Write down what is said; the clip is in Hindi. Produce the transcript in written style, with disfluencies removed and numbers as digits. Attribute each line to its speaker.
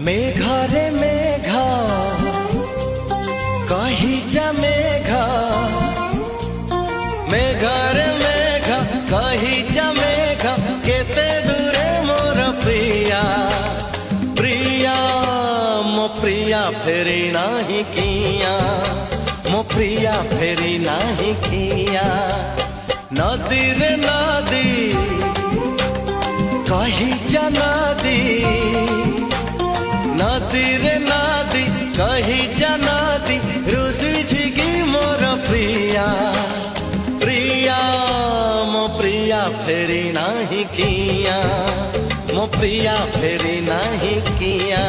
Speaker 1: मेघा रे मेघा कही जा मेघा, मेघा रे मेघा कही जा मेघा, केते दूरे मोर प्रिया, प्रिया मो प्रिया फेरी नाही किया, मो प्रिया फेरी नाही किया। नदी रे नदी कही जा नदी, नदी रे नदी कही जा नदी, रुसी छिगी मोर प्रिया, प्रिया मो प्रिया फेरी नाही किया, मो प्रिया फेरी नाही किया।